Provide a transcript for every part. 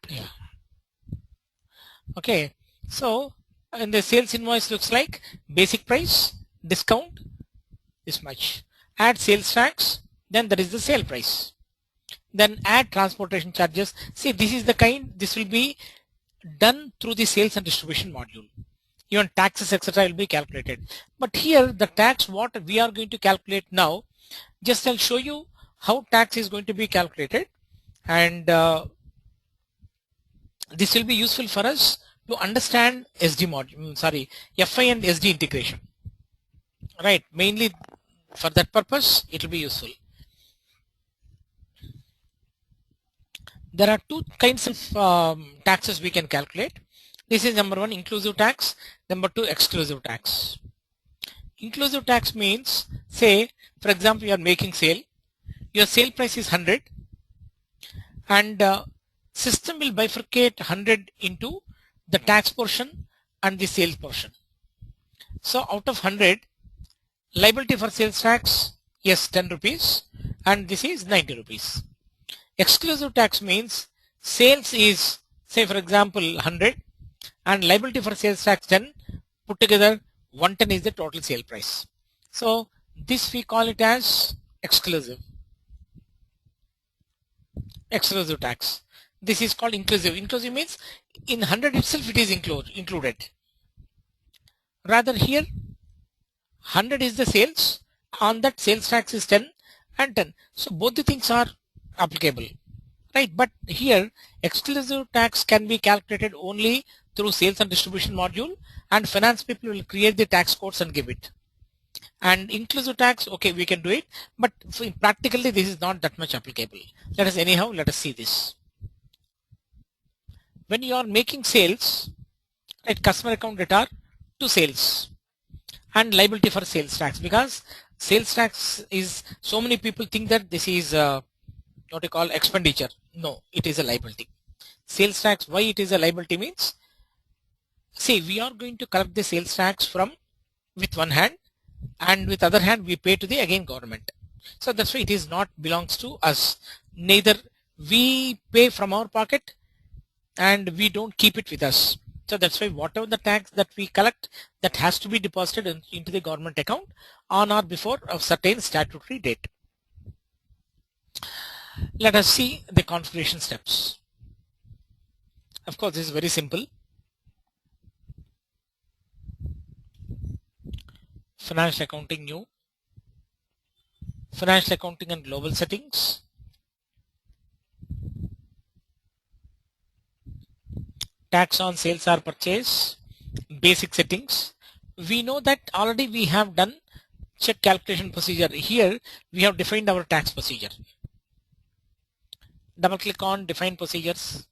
Yeah. Okay. So in the sales invoice looks like basic price, discount this much. Add sales tax, then there is the sale price. Then add transportation charges. See, this is the kind, this will be done through the sales and distribution module. Even taxes, etc. will be calculated. But here the tax what we are going to calculate now, just I'll show you how tax is going to be calculated, and this will be useful for us to understand SD module, FI and SD integration. Right, mainly for that purpose it will be useful. There are two kinds of taxes we can calculate. This is number one, inclusive tax. Number two, exclusive tax. Inclusive tax means, say for example you are making sale, your sale price is 100, and system will bifurcate 100 into the tax portion and the sales portion. So out of 100, liability for sales tax, yes, 10 rupees, and this is 90 rupees. Exclusive tax means sales is, say for example 100, and liability for sales tax 10, put together 110 is the total sale price. So this we call it as exclusive tax. This is called inclusive. Inclusive means in 100 itself it is included. Rather here 100 is the sales, on that sales tax is 10 and 10. So both the things are applicable, right? But here exclusive tax can be calculated only through sales and distribution module, and finance people will create the tax codes and give it. And inclusive tax, okay, we can do it, but practically this is not that much applicable. Let us see this. When you are making sales, right, customer account debtor to sales and liability for sales tax, because sales tax is, so many people think that this is what you call expenditure. No, it is a liability. Sales tax, why it is a liability means, see, we are going to collect the sales tax from with one hand, and with other hand we pay to the again government. So that's why it is not belongs to us. Neither we pay from our pocket and we don't keep it with us. So that's why whatever the tax that we collect, that has to be deposited into the government account on or before a certain statutory date. Let us see the configuration steps. Of course, this is very simple. Financial accounting new, financial accounting and global settings, tax on sales or purchase, basic settings. We know that already we have done check calculation procedure. Here we have defined our tax procedure. Double click on define procedures.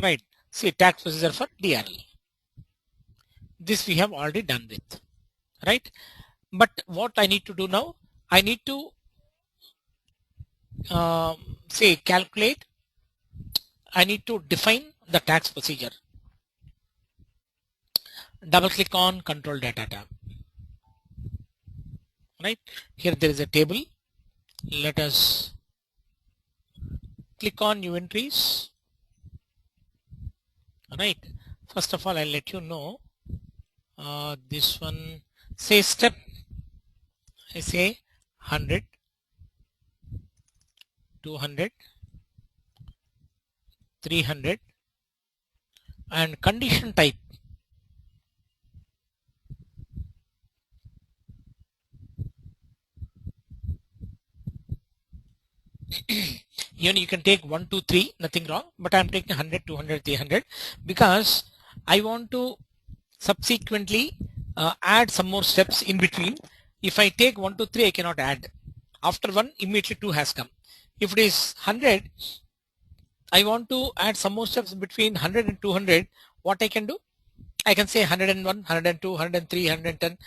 Right, see tax procedure for DRL. This we have already done with, right? But what I need to do now, I need to say calculate, I need to define the tax procedure. Double click on control data tab. Right, here there is a table. Let us click on new entries. Right, first of all I'll let you know this one, say step, I say 100, 200, 300, and condition type. You can take 1, 2, 3, nothing wrong, but I'm taking 100, 200, 300 because I want to subsequently add some more steps in between. If I take 1, 2, 3, I cannot add. After 1, immediately 2 has come. If it is 100, I want to add some more steps between 100 and 200. What I can do? I can say 101, 102, 103, 110.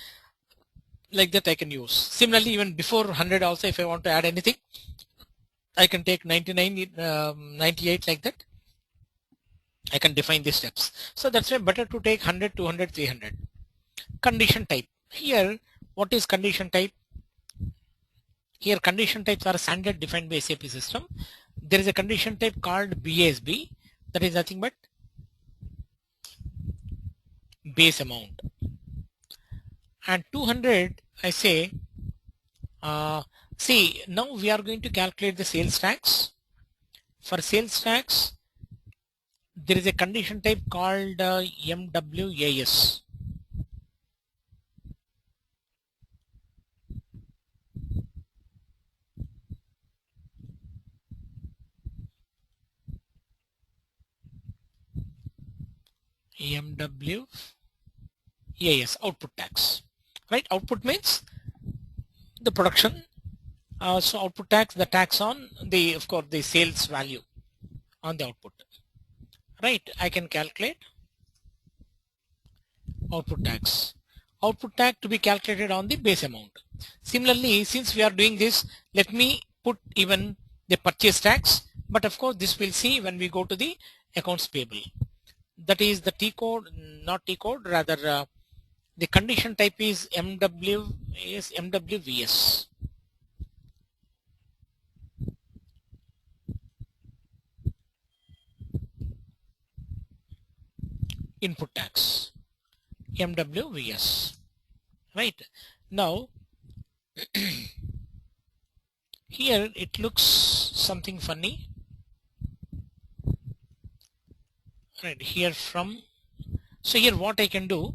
Like that I can use. Similarly, even before 100 also, if I want to add anything, I can take 99, 98, like that. I can define these steps. So that's why better to take 100, 200, 300. Condition type. Here, what is condition type? Here condition types are standard defined by SAP system. There is a condition type called BASB, that is nothing but base amount. And 200, I say, see, now we are going to calculate the sales tax. For sales tax, there is a condition type called MWAS. MWAS, output tax, right? Output means the production. So output tax, the tax on the, of course, the sales value on the output, right? I can calculate output tax. Output tax to be calculated on the base amount. Similarly, since we are doing this, let me put even the purchase tax, but of course this we'll see when we go to the accounts payable. That is the T code, not T code, rather the condition type is MWVS. Input tax, MWVS, right? Now here it looks something funny, right? Here from, so here what I can do,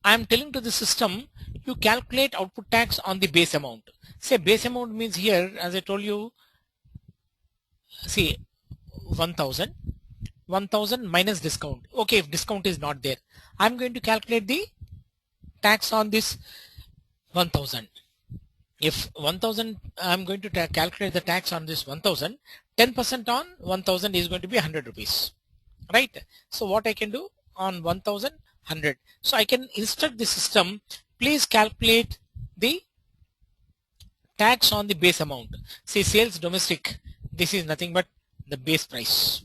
I am telling to the system, you calculate output tax on the base amount. Say base amount means here, as I told you, see 1000 minus discount. Okay, if discount is not there, I'm going to calculate the tax on this 1000. If 1000, I'm going to calculate the tax on this 1000. 10% on 1000 is going to be 100 rupees, right? So what I can do on 1000, 100. So I can instruct the system, please calculate the tax on the base amount. Say sales domestic, this is nothing but the base price.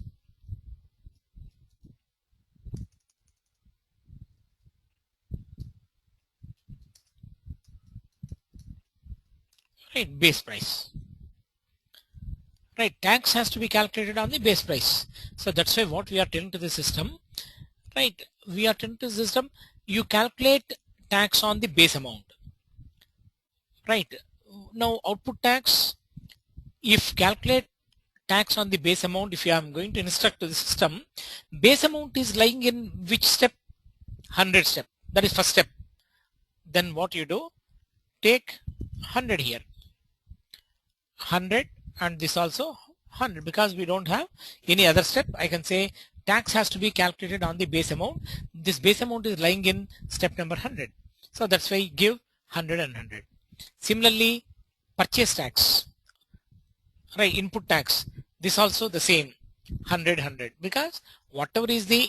Right, base price. Right, tax has to be calculated on the base price. So that's why what we are telling to the system, right? We are telling to the system, you calculate tax on the base amount, right? Now output tax, if calculate tax on the base amount, if you are going to instruct to the system, base amount is lying in which step? 100 step. That is first step. Then what you do? Take 100 here, 100, and this also 100, because we don't have any other step. I can say tax has to be calculated on the base amount. This base amount is lying in step number 100. So that's why give 100 and 100. Similarly, purchase tax, right? Input tax, this also the same 100, 100, because whatever is the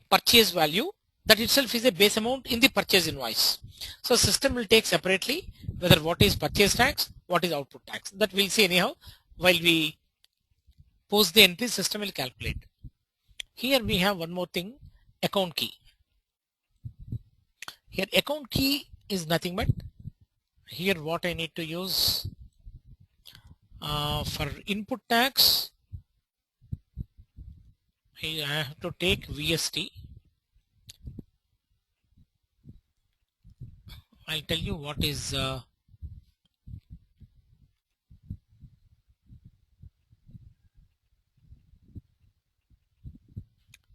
purchase value, that itself is a base amount in the purchase invoice. So system will take separately whether what is purchase tax, what is output tax. That we'll see anyhow while we post the entry, system will calculate. Here we have one more thing, account key. Here account key is nothing but, here what I need to use for input tax, I have to take VST. I'll tell you what is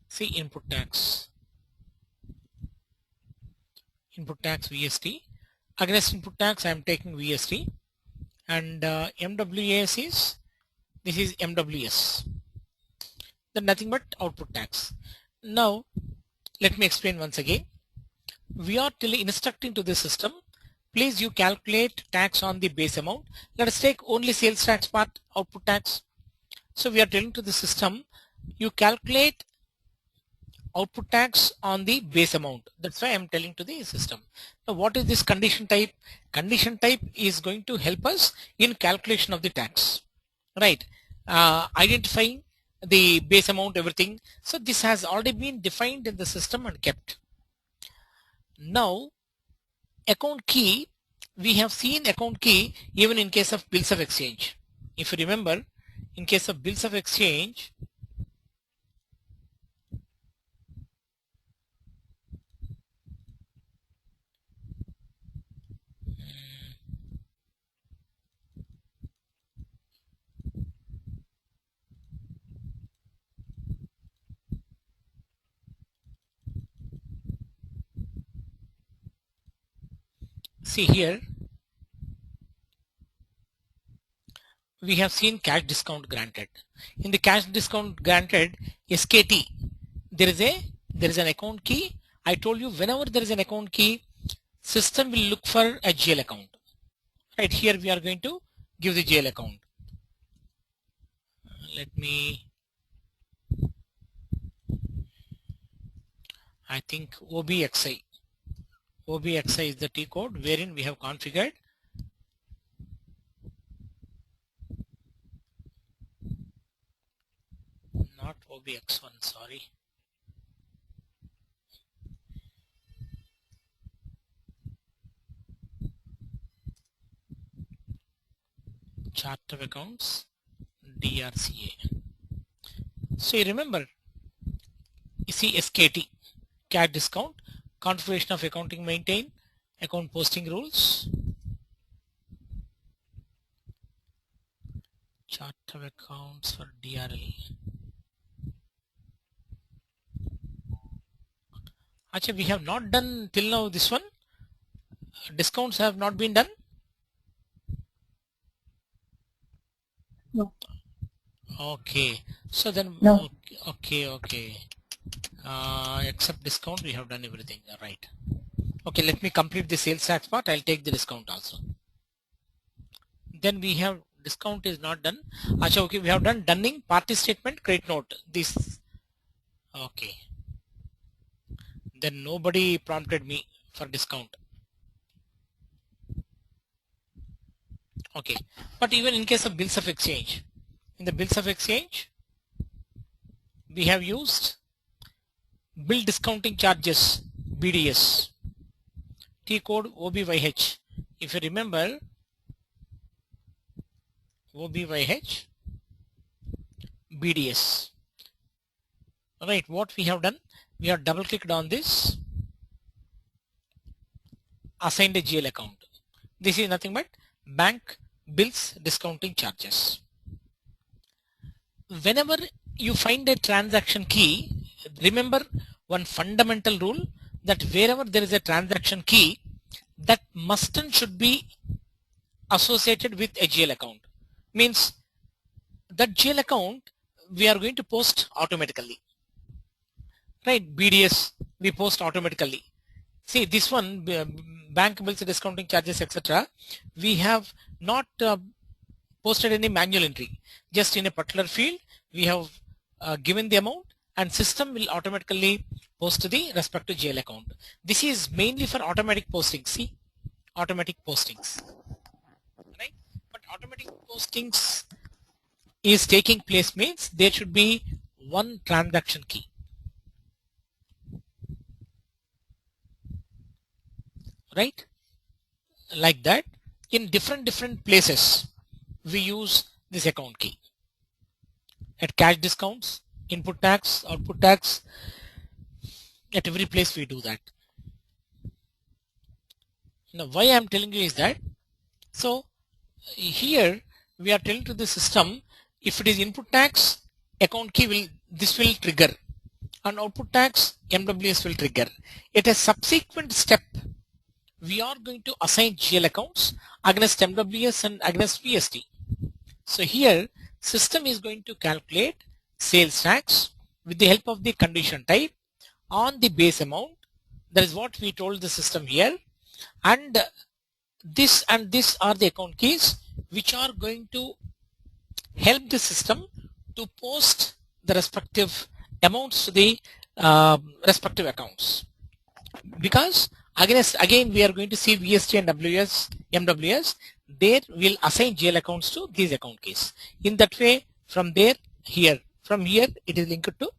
see input tax VST. Against input tax I am taking VST, and MWAS is, this is MWS, then nothing but output tax. Now let me explain once again. We are instructing to the system, please you calculate tax on the base amount. Let us take only sales tax part, output tax. So we are telling to the system, you calculate output tax on the base amount. That's why I'm telling to the system. Now what is this condition type? Condition type is going to help us in calculation of the tax, right? Identifying the base amount, everything. So this has already been defined in the system and kept. Now account key, we have seen account key even in case of bills of exchange. If you remember, in case of bills of exchange, see here, we have seen cash discount granted. In the cash discount granted, SKT, there is an account key. I told you whenever there is an account key, system will look for a GL account. Right here we are going to give the GL account. Let me, I think OBXI is the T code wherein we have configured not OBX1, sorry. Chart of accounts, DRCA. So you remember, you see SKT, cash discount, configuration of accounting maintain, account posting rules, chart of accounts for DRL. Actually, we have not done till now this one. Discounts have not been done. No. Okay. So then, No. okay. Except discount, we have done everything. Right. Okay, let me complete the sales tax part. I'll take the discount also. Then we have discount is not done. Acha, okay, we have done dunning, party statement, credit note. This. Okay. Then nobody prompted me for discount. Okay. But even in case of bills of exchange, in the bills of exchange, we have used bill discounting charges, BDS, T code OBYH. If you remember, OBYH, BDS. Right, what we have done, we have double clicked on this, assigned a GL account. This is nothing but bank bills discounting charges. Whenever you find a transaction key, remember one fundamental rule, that wherever there is a transaction key, that must and should be associated with a GL account. Means that GL account we are going to post automatically. Right, BDS we post automatically. See this one, bank bills discounting charges etc. We have not posted any manual entry. Just in a particular field we have given the amount and system will automatically post the respective GL account. This is mainly for automatic postings. See, automatic postings. Right? But automatic postings is taking place means there should be one transaction key. Right? Like that, in different places we use this account key. At cash discounts, input tax, output tax, at every place we do that. Now why I am telling you is that, so here we are telling to the system, if it is input tax, account key will, this will trigger, and output tax, MWS will trigger. At a subsequent step, we are going to assign GL accounts against MWS and against VST. So here system is going to calculate sales tax with the help of the condition type on the base amount. That is what we told the system here, and this are the account keys which are going to help the system to post the respective amounts to the respective accounts. Because again we are going to see VST and MWS, there will assign GL accounts to these account keys. In that way, from here it is linked to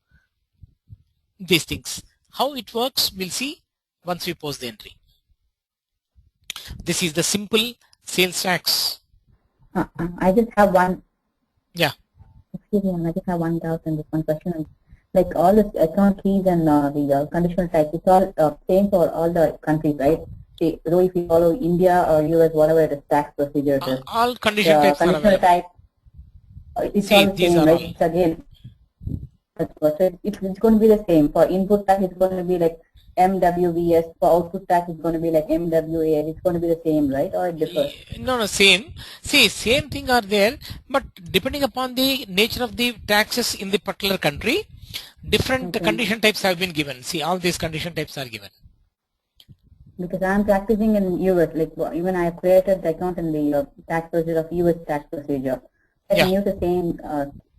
these things. How it works we'll see once we post the entry. This is the simple sales tax. I just have one. Yeah. Excuse me, I just have one doubt and just one question. Like all this account keys and the conditional types, it's all same for all the countries, right? See, so if you follow India or US, whatever it is, tax procedure it is, All condition the types are conditional available. type, it's See, all the these same, are right? all. It's again, that's what, so it's going to be the same. For input tax, it's going to be like MWVS. For output tax, it's going to be like MWAL. It's going to be the same, right? Or it differs? No, same. See, same thing are there, but depending upon the nature of the taxes in the particular country, different Okay. condition types have been given. See, all these condition types are given. Because I'm practicing in US, like even I have created the account in the tax procedure of US tax procedure. I can Yeah. use the same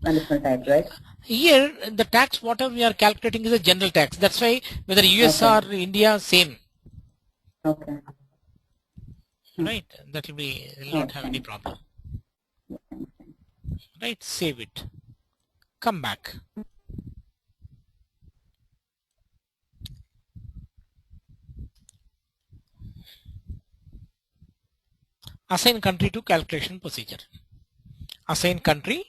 conditional type, right? Here, the tax whatever we are calculating is a general tax. That's why whether US Okay. or India, same. Okay. Right? That will not have any Okay. problem. Right? Save it. Come back. Assign country to calculation procedure. Assign country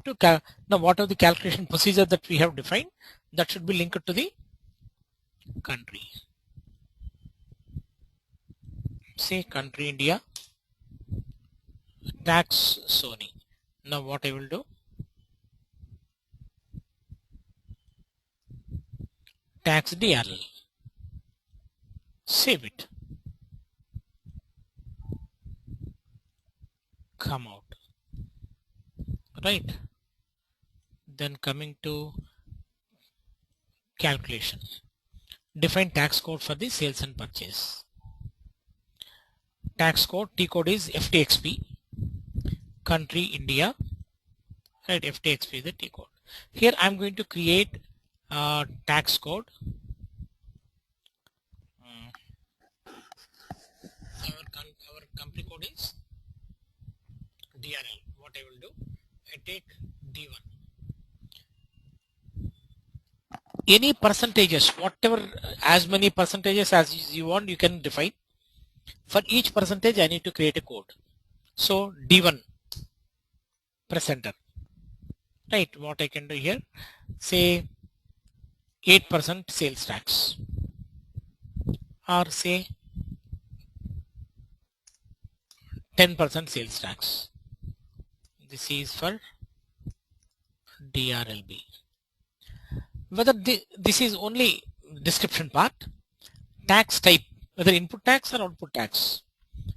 to now what are the calculation procedure that we have defined, that should be linked to the country. Say country India, tax Sony. Now what I will do, tax DRL, save it, come out. Right? Then coming to calculation, define tax code for the sales and purchase. Tax code, T code is FTXP, country India, right? FTXP is the T code. Here I'm going to create tax code. Our company code is DRL. What I will do, I take D1. Any percentages, whatever, as many percentages as you want, you can define. For each percentage, I need to create a code. So D1, press enter. Right, what I can do here, say 8% sales tax, or say 10% sales tax. This is for DRLB. Whether this is only description part, tax type, whether input tax or output tax.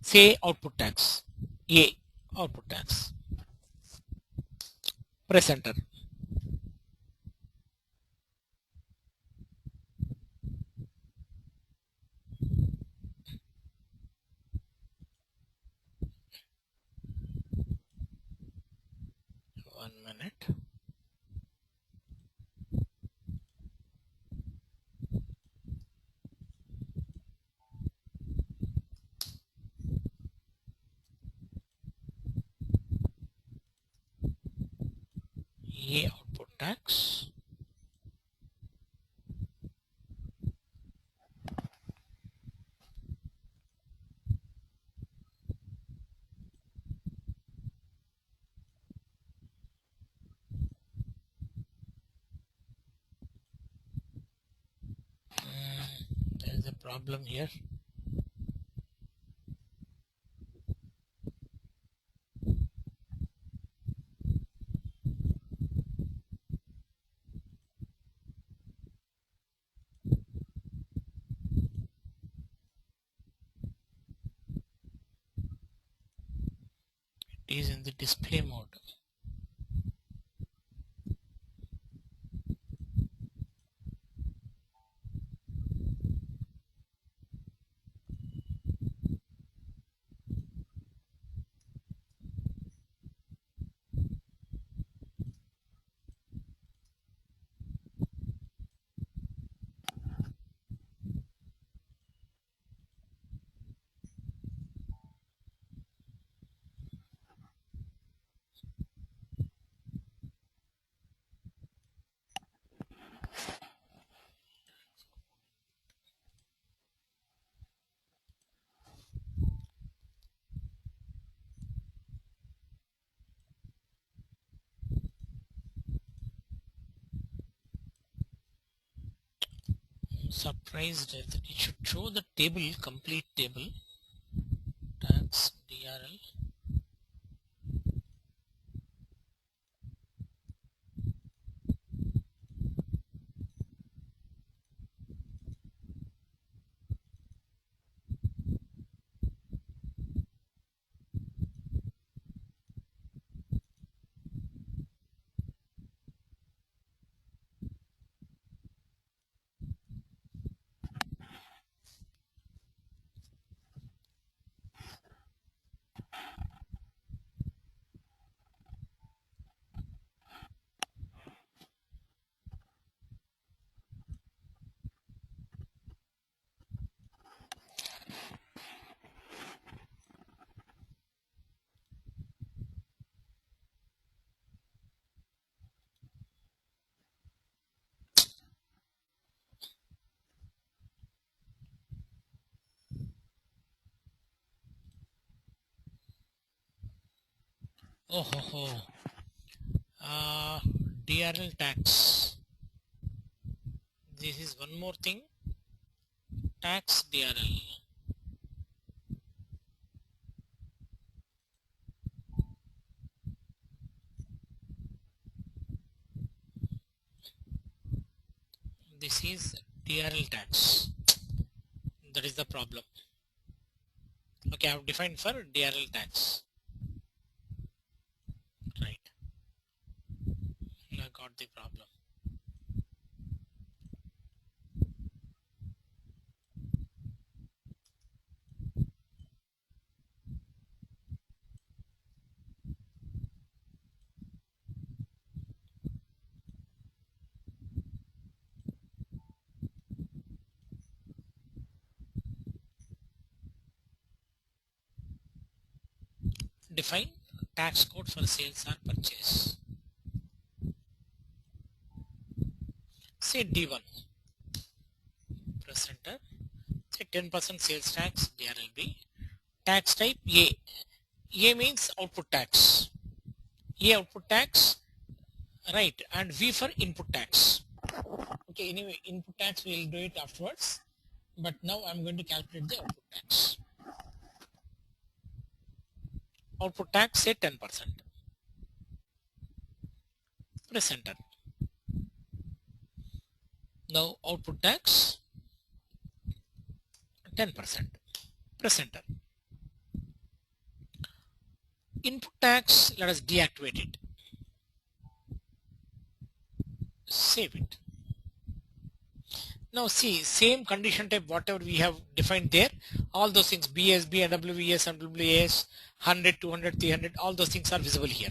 Say output tax, A, output tax. Press enter. One minute. A output tax. There is a problem here. It is in the display mode. surprised that it should show the table, complete table, tax DRL. Oh, ho, ho. DRL tax. This is one more thing. Tax DRL. This is DRL tax. That is the problem. Okay, I have defined for DRL tax. Right. I got the problem. Define tax code for sales or purchase. Say D1. Press enter. Say 10% sales tax, DRLB. Tax type A. A means output tax. A output tax, right, and V for input tax. Okay, anyway, input tax we will do it afterwards, but now I'm going to calculate the output tax. Output tax say 10%. Press enter. Now output tax 10%. Press enter. Input tax, let us deactivate it. Save it. Now see, same condition type whatever we have defined there, all those things BSB, NWVS, NWAS, 100, 200, 300, all those things are visible here.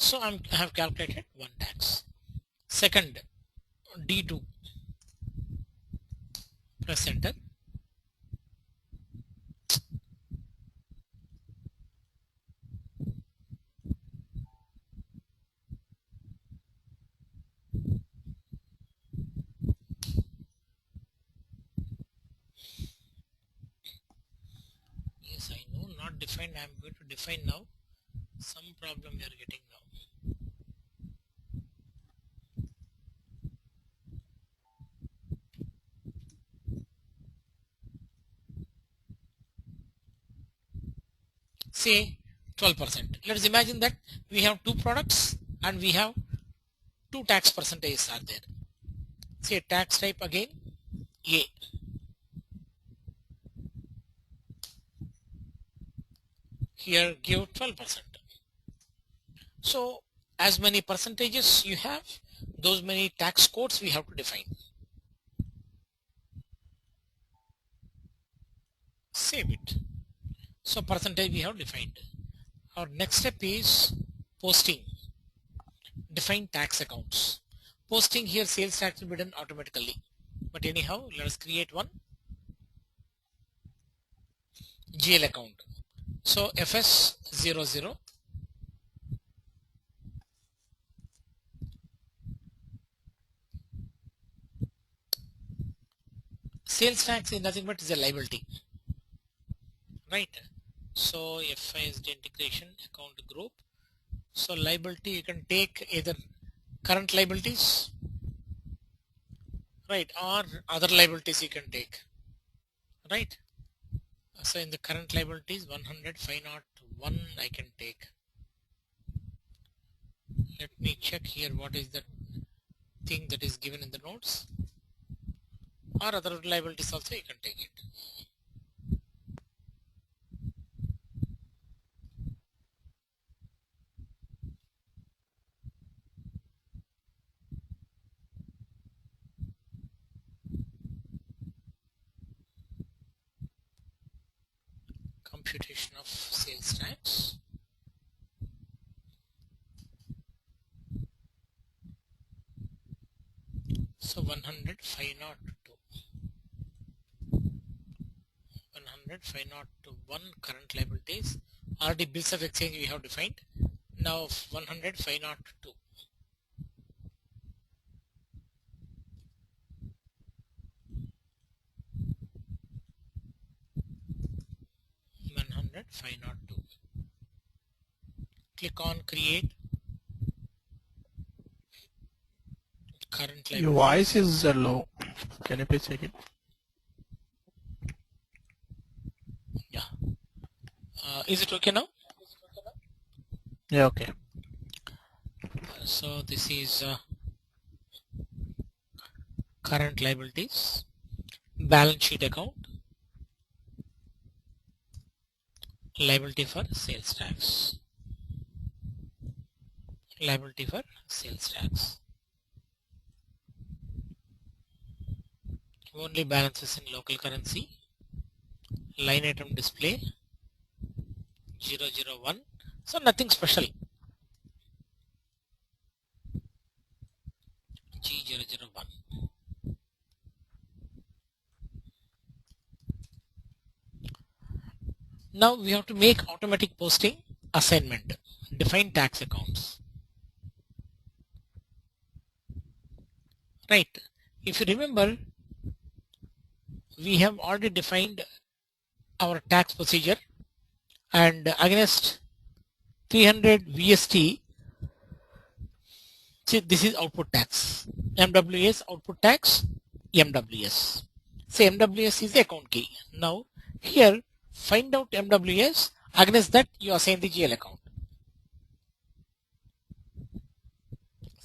So I have calculated one tax. Second, D2. Press enter. Yes, I know, not defined. I am going to define now. Some problem we are getting now. Say 12%. Let's imagine that we have two products and we have two tax percentages are there. Say tax type again A. Here give 12%. So as many percentages you have, those many tax codes we have to define. Save it. So percentage we have defined. Our next step is posting. Define tax accounts. Posting here sales tax will be done automatically. But anyhow, let us create one. GL account. So FS00 sales tax is nothing but is a liability, right? So FI is the integration account group. So liability you can take either current liabilities, right, or other liabilities you can take, right? So in the current liabilities 100,501 I can take. Let me check here what is the thing that is given in the notes, or other liabilities also you can take it. Computation of sales tax. So 100,502. 100,501 current liabilities. Already bills of exchange we have defined. Now 100,502. 100,502. Click on create current Your liabilities. voice is low. Can you please check it? Yeah. Is it okay now? Yeah, okay. So this is current liabilities, balance sheet account, liability for sales tax, liability for sales tax. Only balances in local currency, line item display 001. So nothing special. G001. Now we have to make automatic posting assignment. Define tax accounts. Right. If you remember, we have already defined our tax procedure, and against 300 VST, see, this is output tax. MWS output tax, MWS. Say MWS is the account key. Now here find out MWS, against that you assign the GL account.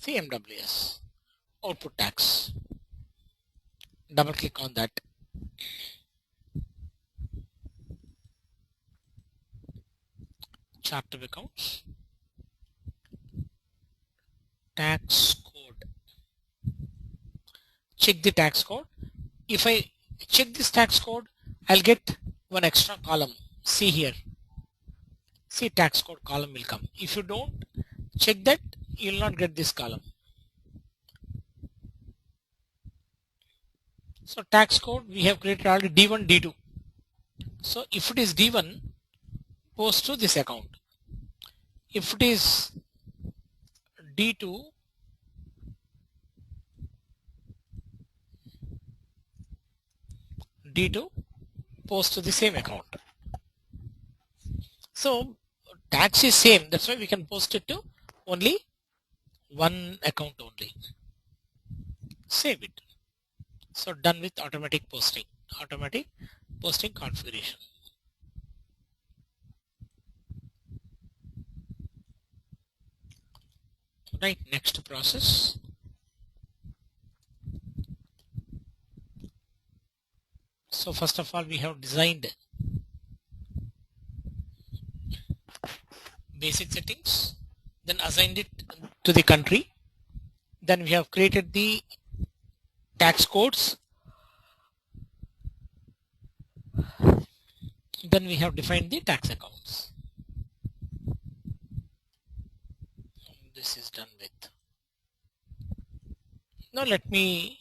See MWS output tax. Double click on that. Chart of accounts. Tax code. Check the tax code. If I check this tax code, I'll get one extra column. See here. See, tax code column will come. If you don't check that, you will not get this column. So tax code we have created already D1, D2. So if it is D1, post to this account. If it is D2, post to the same account. So tax is same. That's why we can post it to only one account only. Save it. So done with automatic posting. Automatic posting configuration. Right, next process. So first of all, we have designed basic settings, then assigned it to the country. Then we have created the tax codes. Then we have defined the tax accounts. This is done with. Now let me.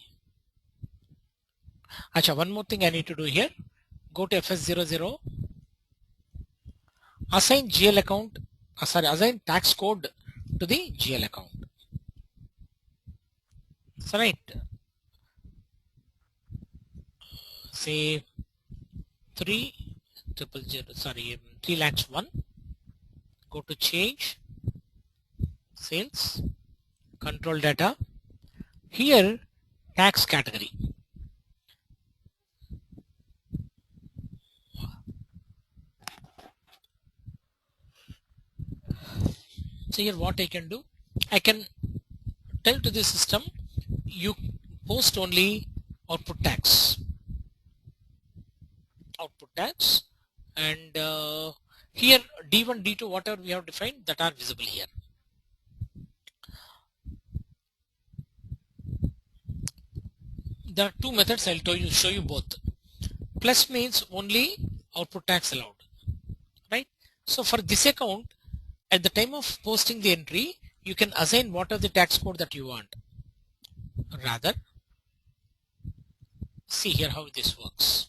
Acha, one more thing I need to do here. Go to FS00, assign GL account, assign tax code to the GL account. So right, say 3 lakhs 1, go to change, sales, control data, here tax category. So here what I can do, I can tell to the system, you post only output tax, and here D1, D2, whatever we have defined, that are visible here. There are two methods. I'll show you both. Plus means only output tax allowed, right? So for this account, at the time of posting the entry, you can assign what are the tax code that you want. Rather, see here how this works.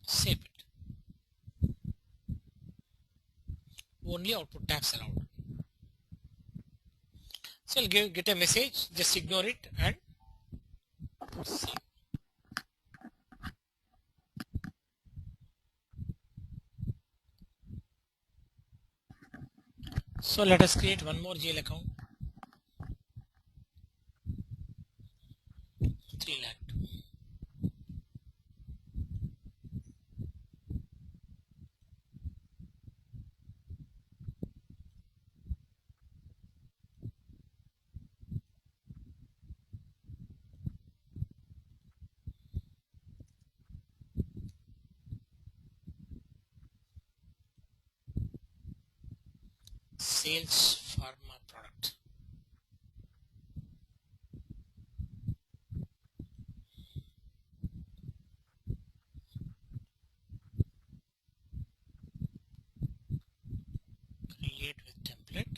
Save it. Only output tax allowed. So I'll get a message, just ignore it and save. So let us create one more GL account. 3 lakh. Sales pharma product. Create with template.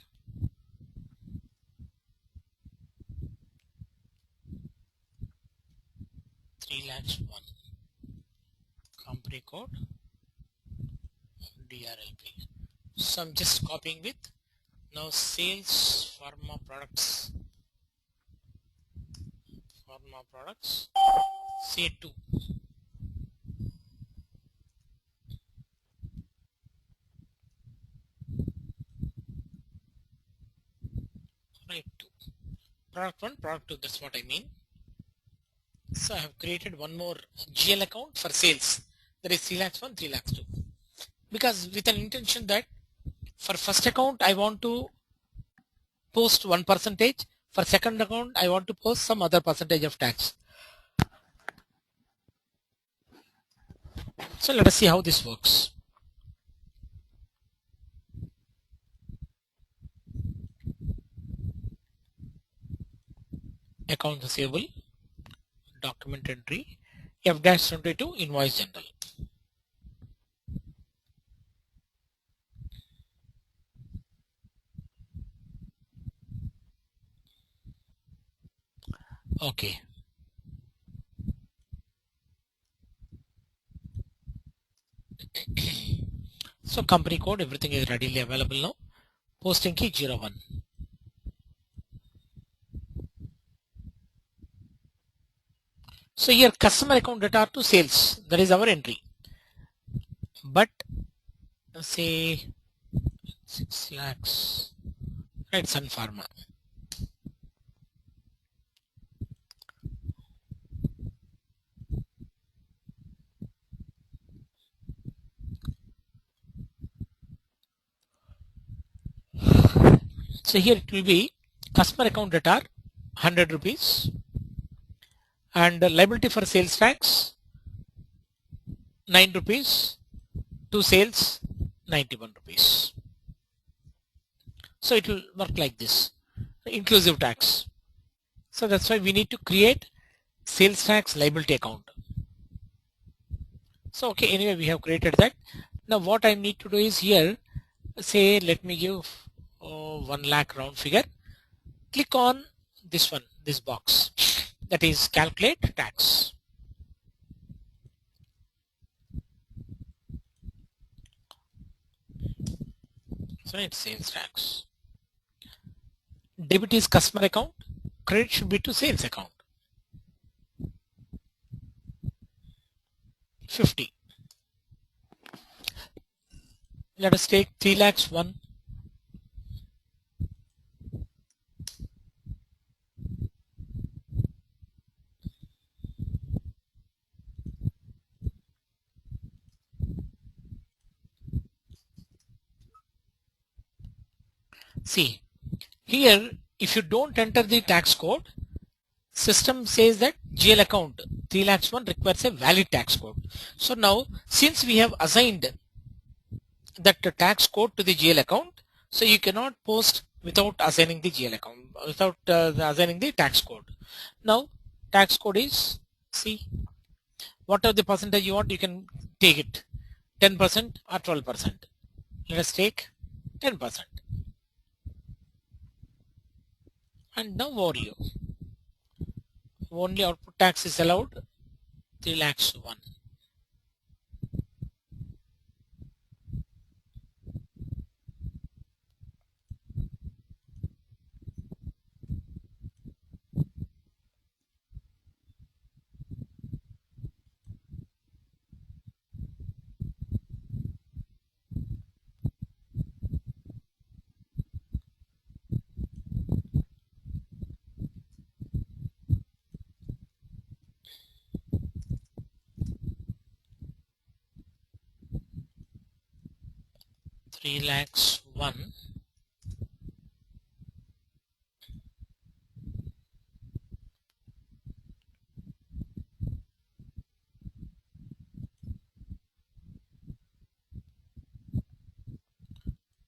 Three lakhs 1. Company code DRLP. So I'm just copying with now sales pharma products. Say 2. Right, 2. Product 1, product 2, that's what I mean. So I have created one more GL account for sales. That is 3 lakhs 1, 3 lakhs 2. Because with an intention that for first account I want to post 1%, for second account I want to post some other percentage of tax. So let us see how this works. Account receivable, document entry, F-22 invoice general. Okay. So company code, everything is readily available now. Posting key 01. So here customer account data to sales, that is our entry. But say 6 lakhs, right, Sun Pharma. So here it will be customer account data 100 rupees and liability for sales tax 9 rupees to sales 91 rupees. So it will work like this, inclusive tax. So that's why we need to create sales tax liability account. So okay, anyway we have created that. Now what I need to do is here, say let me give 1 lakh round figure. click on this one, this box, that is calculate tax. So it's sales tax. Debit is customer account, credit should be to sales account. 50. Let us take 3 lakhs 1. See, here if you don't enter the tax code, system says that GL account 3 lakhs 1 requires a valid tax code. So now since we have assigned that tax code to the GL account, so you cannot post without assigning the GL account, without assigning the tax code. Now tax code is, see, whatever the percentage you want, you can take it, 10% or 12%. Let us take 10%. And now overview. Only output tax is allowed, 3 lakhs 1. Three lakhs 1.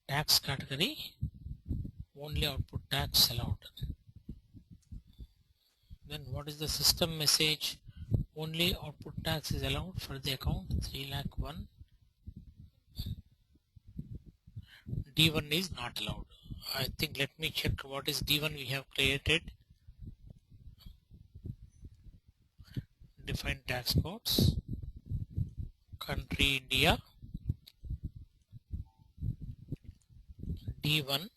Tax category, only output tax allowed. Then what is the system message? Only output tax is allowed for the account 3 lakh 1. D1 is not allowed. I think, let me check what is D1 we have created. Define tax codes, country India, D1,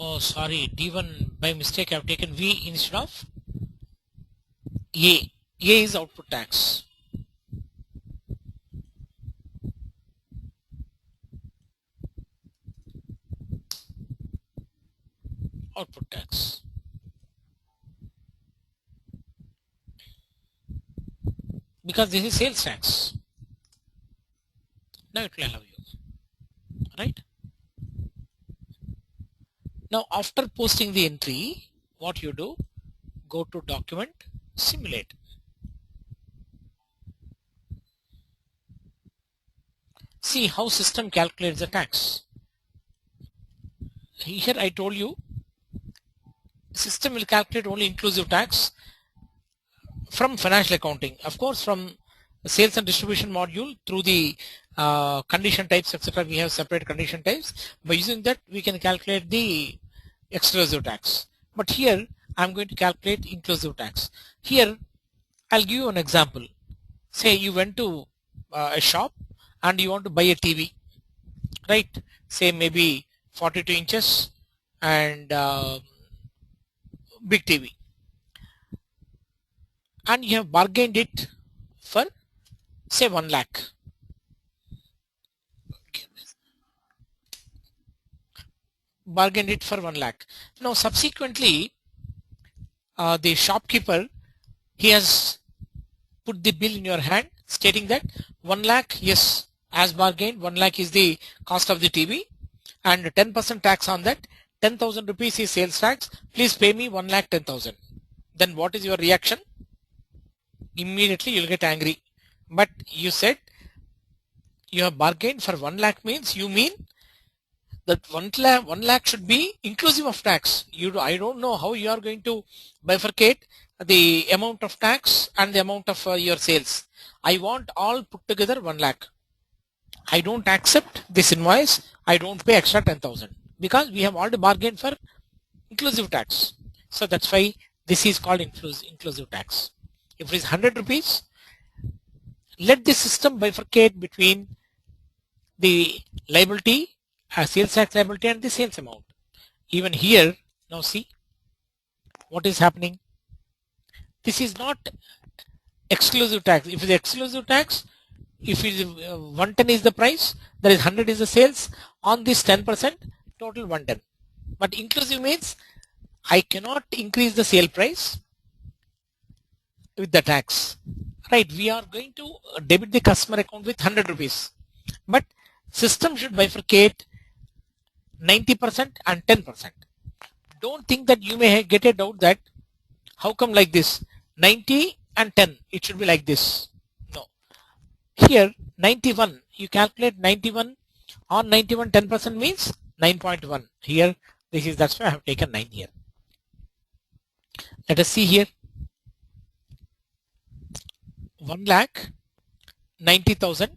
oh sorry, D1 by mistake I have taken V instead of A. A is output tax. Output tax. Because this is sales tax. Now it will allow you. Right? Now after posting the entry, what you do? Go to document, simulate. See how system calculates the tax. Here I told you system will calculate only inclusive tax from financial accounting. Of course, from the sales and distribution module through the condition types, etc. We have separate condition types. By using that, we can calculate the exclusive tax. But here I'm going to calculate inclusive tax. Here I'll give you an example. Say you went to a shop and you want to buy a TV, right? Say maybe 42 inches and big TV, and you have bargained it for say 1 lakh. Bargained it for 1 lakh. Now subsequently the shopkeeper, he has put the bill in your hand stating that 1 lakh, yes, as bargained, 1 lakh is the cost of the TV and 10% tax on that, 10,000 rupees is sales tax, please pay me 1 lakh 10,000. Then what is your reaction? Immediately you'll get angry. But you said you have bargained for 1 lakh means you mean that 1 lakh should be inclusive of tax. I don't know how you are going to bifurcate the amount of tax and the amount of your sales. I want all put together 1 lakh. I don't accept this invoice. I don't pay extra 10,000 because we have already bargained for inclusive tax. So that's why this is called inclusive tax. If it is 100 rupees, let the system bifurcate between the liability, sales tax liability and the sales amount. Even here, now see what is happening. This is not exclusive tax. If it is exclusive tax, if it is 110 is the price, that is 100 is the sales, on this 10%, total 110. But inclusive means I cannot increase the sale price with the tax. Right, we are going to debit the customer account with 100 rupees. But system should bifurcate 90% and 10%. Don't think that you may get a doubt that how come like this 90 and 10, it should be like this. No, here 91, you calculate 91 on 91, 10% means 9.1. Here this is, that's why I have taken 9 here. Let us see here. 1,90,000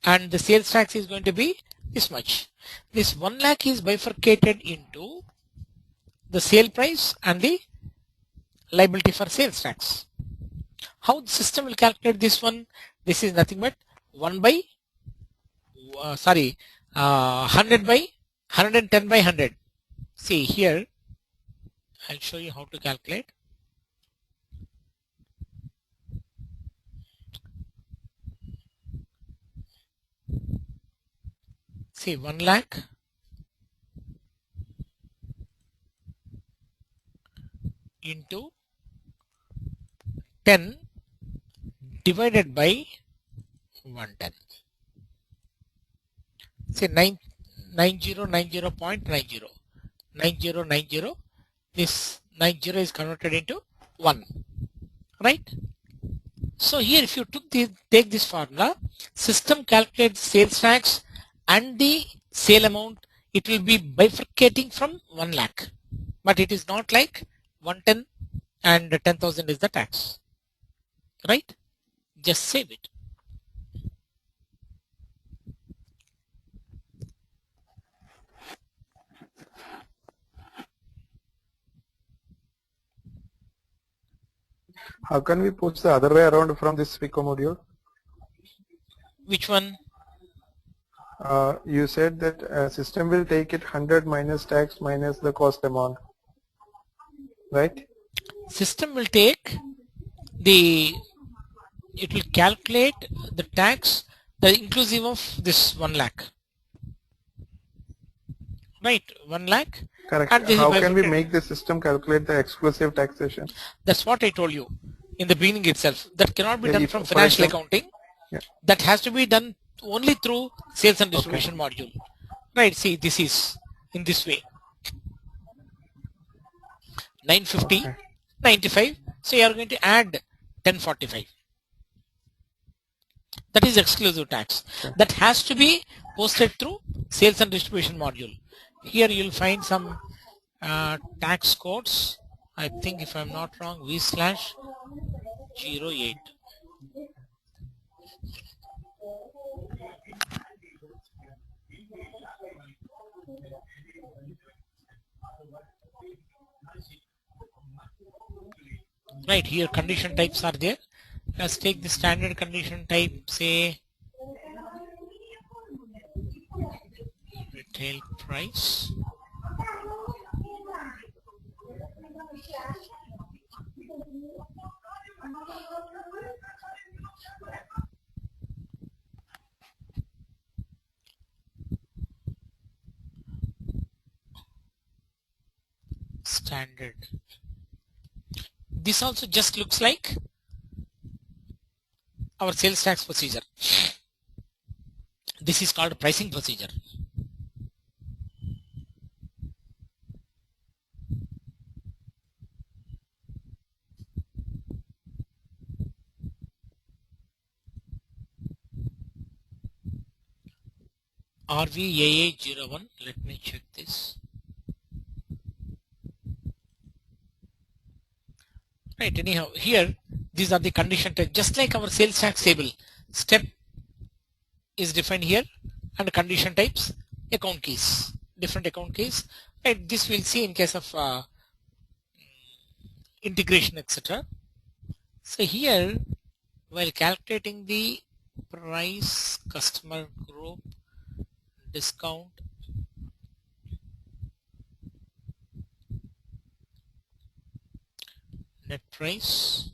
and the sales tax is going to be this much. This 1 lakh is bifurcated into the sale price and the liability for sales tax. How the system will calculate this one? This is nothing but 1 by 100 by 110 by 100. See here, I'll show you how to calculate. See, 1 lakh into 10 divided by 110. Say 9090.90. 9090. This 90 is converted into 1. Right? So here if you take this formula, system calculates sales tax and the sale amount, it will be bifurcating from 1 lakh. But it is not like 110 and 10,000 is the tax. Right? Just save it. How can we push the other way around from this FICO module? Which one? You said that system will take it 100 minus tax minus the cost amount, right? System will take the, it will calculate the tax, the inclusive of this 1 lakh. Right, 1 lakh. Correct. And this How is can we bifurcated. make the system calculate the exclusive taxation? That's what I told you in the beginning itself. That cannot be Yeah, done if, from for financial example- accounting. Yeah. That has to be done only through sales and distribution module. Right, see, this is in this way. 950, Okay. 95. So you are going to add 1045. That is exclusive tax. Okay. That has to be posted through sales and distribution module. Here you will find some tax codes. I think if I'm not wrong, V/08. Right, here condition types are there. Let's take the standard condition type, say retail price. Standard. This also just looks like our sales tax procedure. This is called pricing procedure. RVAA01. Let me check this. Right, anyhow, here these are the condition type, just like our sales tax table. Step is defined here, and condition types, account keys, different account keys. Right, this we'll see in case of integration, etc. So here, while calculating the price, customer group, discount, net price,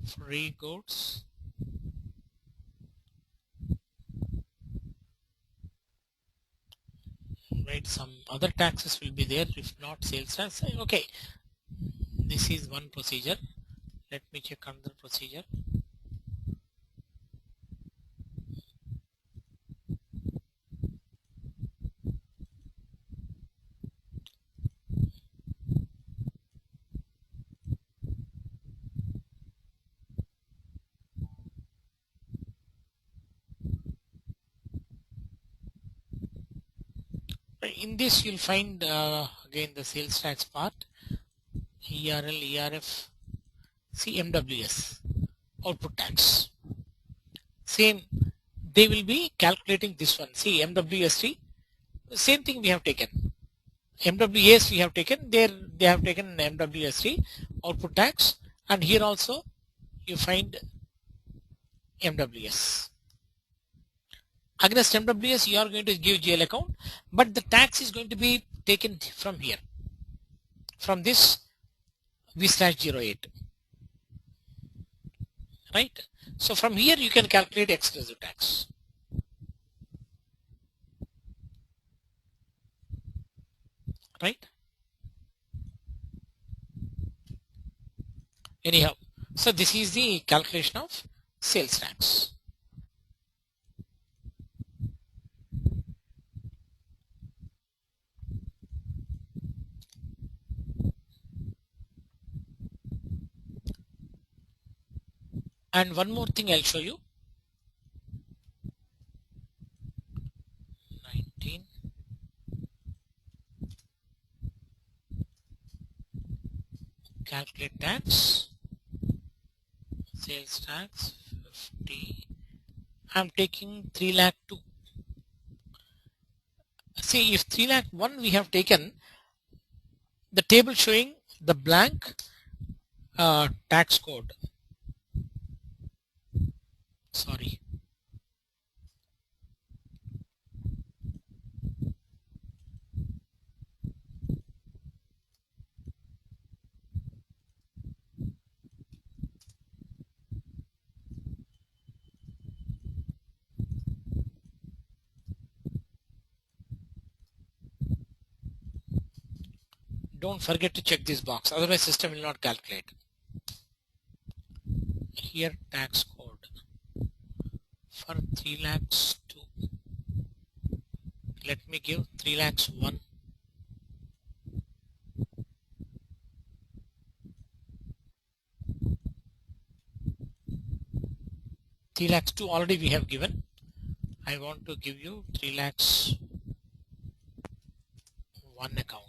free goods, right, some other taxes will be there, if not sales tax. Okay, this is one procedure. Let me check another procedure. In this you'll find again the sales tax part, ERL, ERF, CMWS, output tax. Same, they will be calculating this one. See, MWST, same thing we have taken. MWS we have taken, there they have taken MWST, output tax, and here also you find MWS. Against MWS you are going to give GL account, but the tax is going to be taken from here, from this V/08, right? So from here you can calculate exclusive tax. Right? Anyhow, so this is the calculation of sales tax. And one more thing I'll show you. 19. Calculate tax. Sales tax 50. I'm taking 3 lakh 2. See, if 3 lakh 1 we have taken, the table showing the blank tax code. Sorry. Don't forget to check this box, otherwise system will not calculate. Here tax code for 3 lakhs 2. Let me give 3 lakhs 1. 3 lakhs 2 already we have given. I want to give you 3 lakhs 1 account.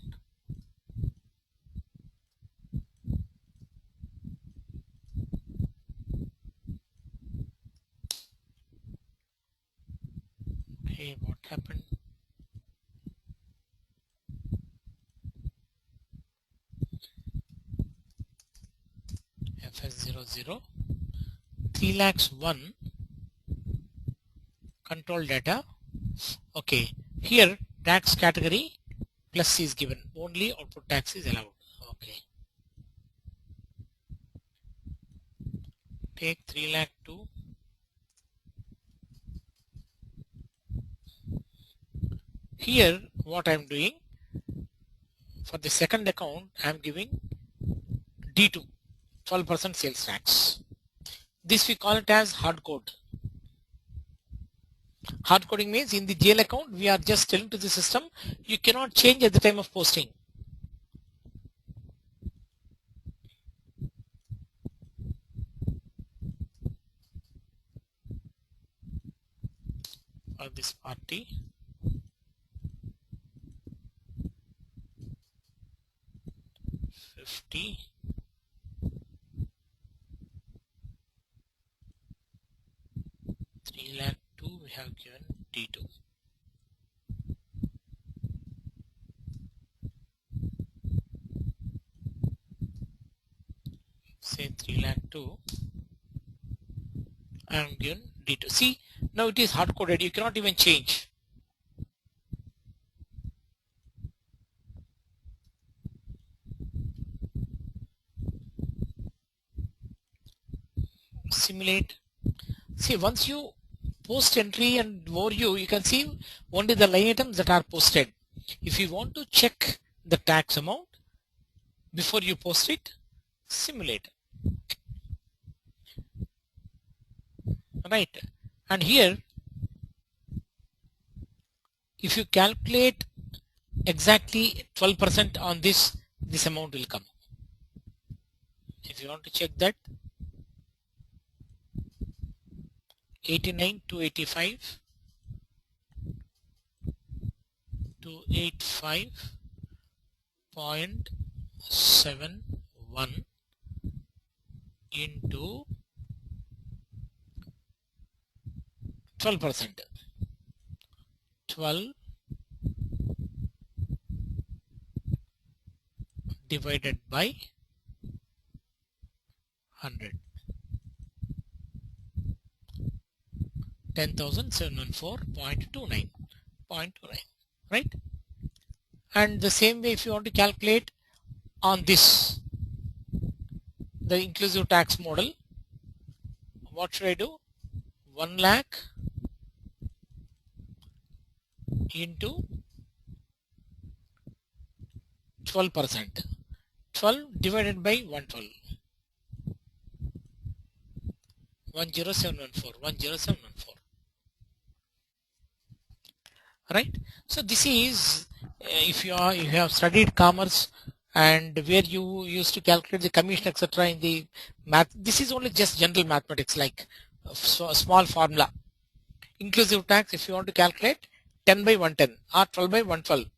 Okay, what happened? FS00 3 lakhs 1 control data. Okay, here tax category plus C is given, only output tax is allowed. Okay, take 3 lakh 2. Here what I am doing, for the second account I am giving D2, 12% sales tax. This we call it as hard code. Hard coding means in the GL account we are just telling to the system you cannot change at the time of posting. For this party, $50 3 lakh 2 we have given D2. Say 3 lakh 2, I am given D2. See, now it is hard coded, you cannot even change. Simulate. See, once you post entry and overview, you can see only the line items that are posted. If you want to check the tax amount before you post it, simulate. Right. And here, if you calculate exactly 12% on this amount will come. If you want to check that, 89 to 85 to 85.71 into 12%. 12 divided by 100. 10,714.29, right? And the same way, if you want to calculate on this, the inclusive tax model, what should I do? 1 lakh into 12%. 12 divided by 112. 10714. Right? So this is if you have studied commerce and where you used to calculate the commission etc. in the math. This is only just general mathematics, like a small formula. Inclusive tax, if you want to calculate 10 by 110 or 12 by 112,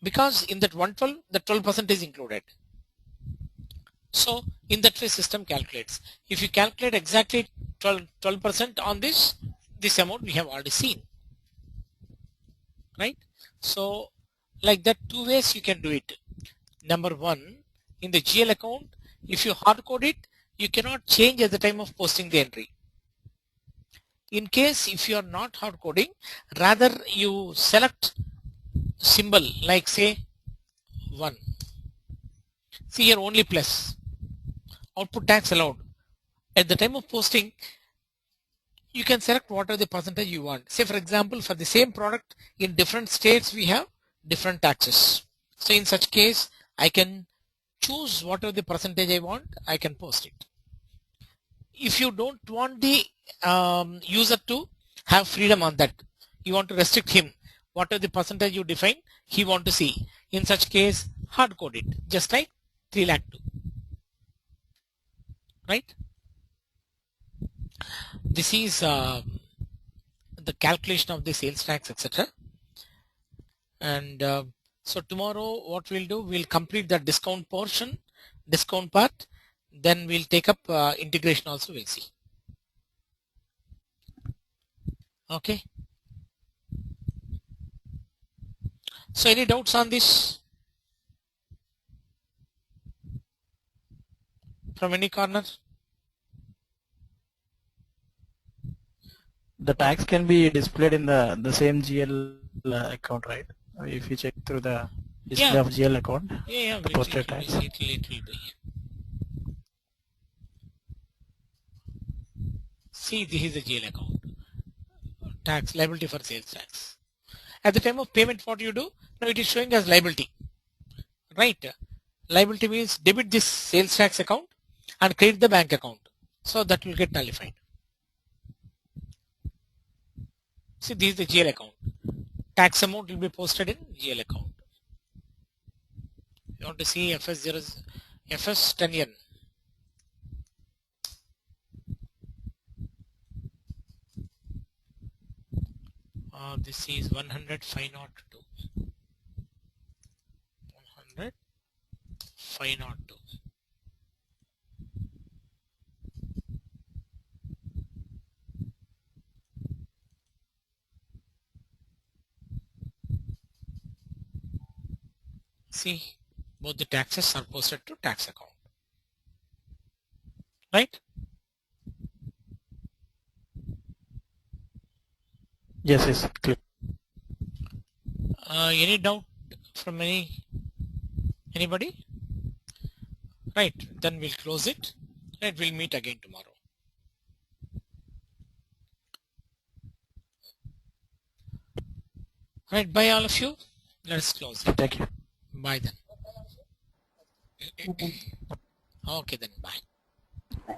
because in that 112 the 12% is included. So in that way system calculates. If you calculate exactly 12% on this amount we have already seen, right? So like that, two ways you can do it. Number one, in the GL account, if you hard code it, you cannot change at the time of posting the entry. In case if you are not hard coding, rather you select symbol like say 1. See here only plus. Output tax allowed. At the time of posting, you can select whatever the percentage you want. Say for example, for the same product in different states we have different taxes. So in such case, I can choose whatever the percentage I want, I can post it. If you don't want the user to have freedom on that, you want to restrict him, whatever the percentage you define, he want to see. In such case, hard code it, just like 3 lakh 2. Right? This is the calculation of the sales tax, etc. And so tomorrow what we'll do, we'll complete the discount part, then we'll take up integration also, we'll see. Okay. So any doubts on this from any corner? The tax can be displayed in the same GL account, right? If you check through the display of GL account, Yeah, the posted tax. it will be. See, this is the GL account. Tax, liability for sales tax. At the time of payment, what you do? Now it is showing as liability. Right? Liability means debit this sales tax account and credit the bank account. So that will get nullified. See, this is the GL account. Tax amount will be posted in GL account. You want to see FS 10N. This is 100,502. 100,502. See, both the taxes are posted to tax account. Right? Yes, yes, clear. Any doubt from anybody? Right, then we'll close it. Right, we'll meet again tomorrow. Right, bye all of you. Let's close it. Thank you. Bye then. Okay. Okay then, bye. Bye.